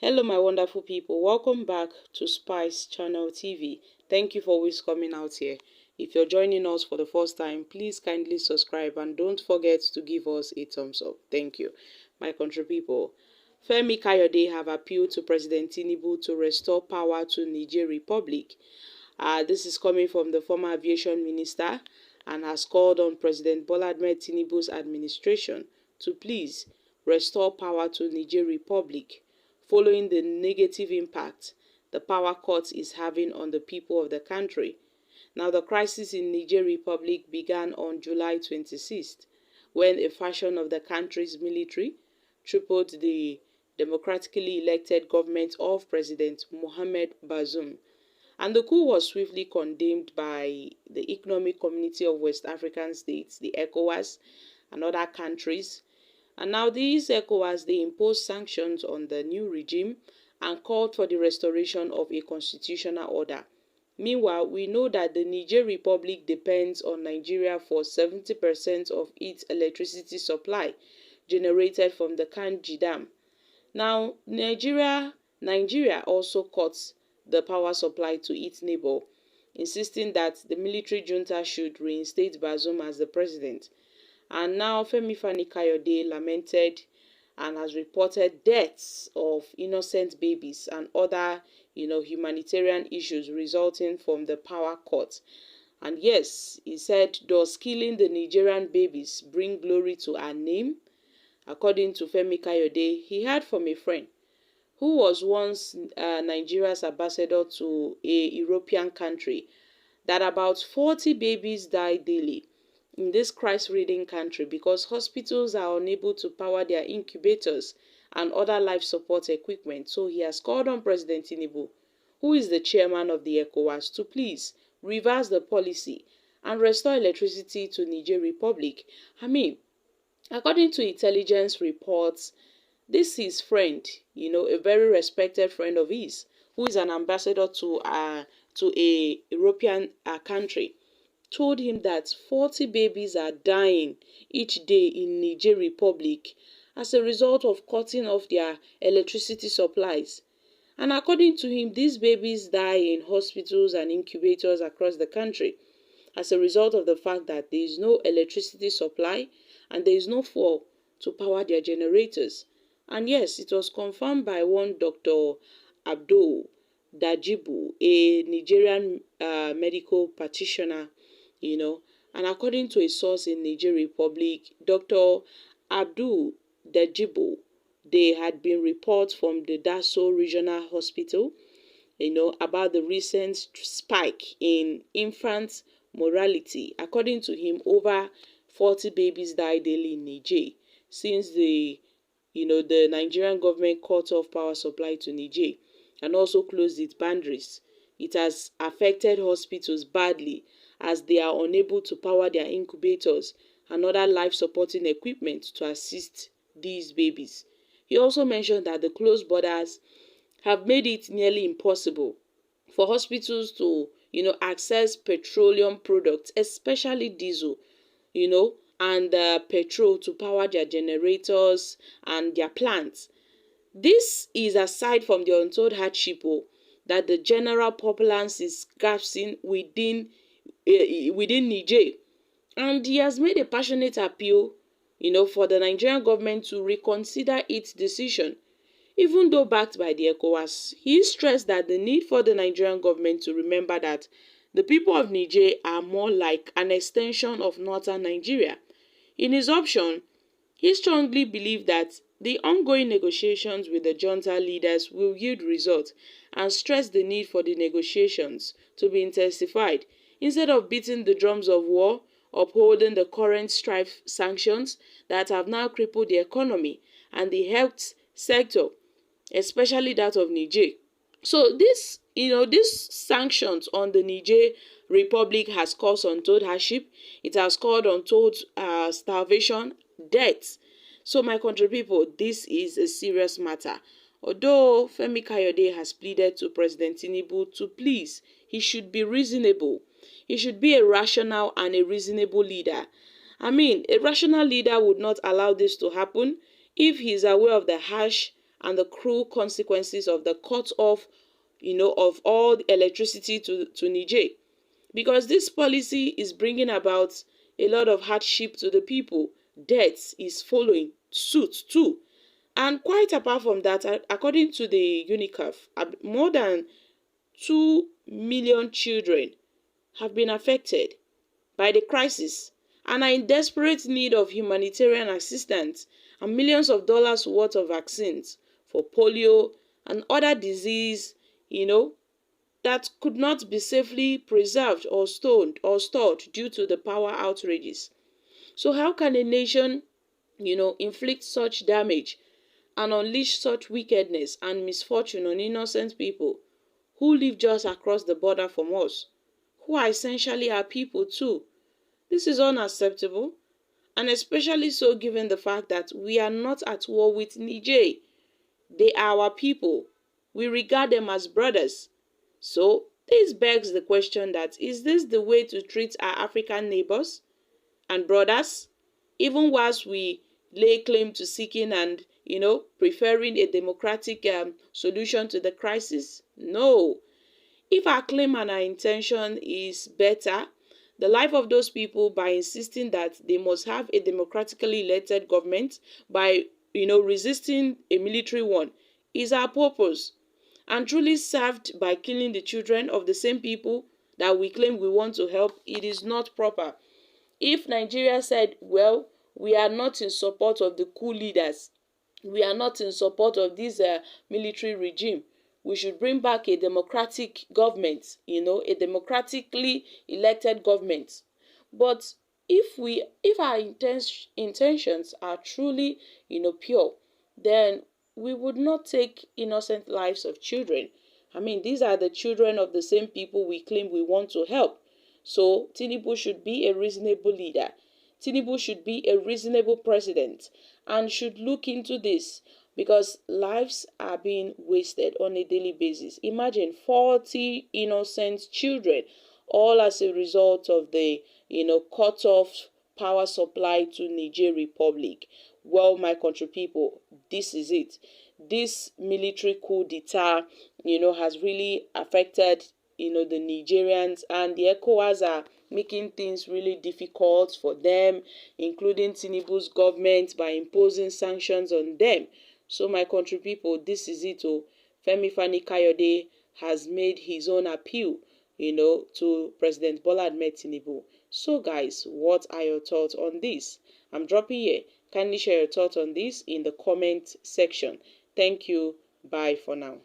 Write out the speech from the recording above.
Hello my wonderful people, welcome back to Spice Channel TV. Thank you for always coming out here. If you're joining us for the first time, please kindly subscribe and don't forget to give us a thumbs up. Thank you. My country people, Fani Kayode have appealed to President TINUBU to restore power to Niger Republic. This is coming from the former aviation minister and has called on President Bola Ahmed Tinubu's administration to please restore power to Niger Republic, following the negative impact the power cut is having on the people of the country. Now, the crisis in Niger Republic began on July 26th, when a faction of the country's military tripled the democratically elected government of President Mohamed Bazoum. And the coup was swiftly condemned by the Economic Community of West African States, the ECOWAS, and other countries. And now these ECOWAS, they imposed sanctions on the new regime and called for the restoration of a constitutional order. Meanwhile, we know that the Niger Republic depends on Nigeria for 70% of its electricity supply generated from the Kanji Dam. Now, Nigeria also cuts the power supply to its neighbor, insisting that the military junta should reinstate Bazoum as the president. And now Fani Kayode lamented and has reported deaths of innocent babies and other, humanitarian issues resulting from the power cut. And yes, he said, does killing the Nigerian babies bring glory to our name? According to Fani Kayode, he heard from a friend who was once Nigeria's ambassador to a European country that about 40 babies die daily in this Christ-ridden country because hospitals are unable to power their incubators and other life support equipment. So he has called on President TINUBU, who is the chairman of the ECOWAS, to please reverse the policy and restore electricity to Niger Republic. According to intelligence reports, this is his friend, a very respected friend of his, who is an ambassador to a European country, told him that 40 babies are dying each day in Niger Republic as a result of cutting off their electricity supplies. And according to him, these babies die in hospitals and incubators across the country as a result of the fact that there is no electricity supply and there is no fuel to power their generators. And yes, it was confirmed by one Dr. Abdul Dajibu, a Nigerian medical practitioner, and according to a source in Niger Republic, Dr. Abdul Dajibu, there had been reports from the Daso Regional Hospital, about the recent spike in infant mortality. According to him, over 40 babies die daily in Niger since the Nigerian government cut off power supply to Niger and also closed its boundaries. It has affected hospitals badly as they are unable to power their incubators and other life-supporting equipment to assist these babies. He also mentioned that the closed borders have made it nearly impossible for hospitals to, access petroleum products, especially diesel, and petrol to power their generators and their plants. This is aside from the untold hardship that the general populace is gasping within Niger. And he has made a passionate appeal, for the Nigerian government to reconsider its decision. Even though backed by the ECOWAS, he stressed that the need for the Nigerian government to remember that the people of Niger are more like an extension of northern Nigeria. In his option, he strongly believed that the ongoing negotiations with the junta leaders will yield results and stressed the need for the negotiations to be intensified instead of beating the drums of war, upholding the current strife sanctions that have now crippled the economy and the health sector, especially that of Niger. So these sanctions on the Niger Republic has caused untold hardship. It has caused untold starvation, death. So my country people, this is a serious matter. Although Fani Kayode has pleaded to President TINUBU to please, he should be reasonable. He should be a rational and a reasonable leader. A rational leader would not allow this to happen if he is aware of the harsh and the cruel consequences of the cut off, of all the electricity to Niger. Because this policy is bringing about a lot of hardship to the people. Death is following suit too. And quite apart from that, according to the UNICEF, more than 2 million children have been affected by the crisis and are in desperate need of humanitarian assistance and millions of dollars worth of vaccines for polio and other disease, that could not be safely preserved or stored due to the power outrages. So how can a nation, inflict such damage and unleash such wickedness and misfortune on innocent people who live just across the border from us, who are essentially our people too? This is unacceptable, and especially so given the fact that we are not at war with Niger. They are our people. We regard them as brothers. So this begs the question that, is this the way to treat our African neighbors and brothers, even whilst we lay claim to seeking and, preferring a democratic solution to the crisis? No. If our claim and our intention is better, the life of those people, by insisting that they must have a democratically elected government, by, resisting a military one, is our purpose, and truly served by killing the children of the same people that we claim we want to help, it is not proper. If Nigeria said, well, we are not in support of the coup leaders, we are not in support of this military regime, we should bring back a democratic government, a democratically elected government. But if our intentions are truly, pure, then we would not take innocent lives of children. I mean, these are the children of the same people we claim we want to help. So TINUBU should be a reasonable leader. TINUBU should be a reasonable president and should look into this, because lives are being wasted on a daily basis. Imagine 40 innocent children, all as a result of the, cut off power supply to Niger Republic. Well, my country people, this is it. This military coup d'etat, has really affected, the Nigerians, and the ECOWAS are making things really difficult for them, including Tinubu's government, by imposing sanctions on them. So my country people, this is it. Fani Kayode has made his own appeal, to President Bola Ahmed Tinubu. So guys, what are your thoughts on this? I'm dropping here. Kindly share your thoughts on this in the comment section. Thank you. Bye for now.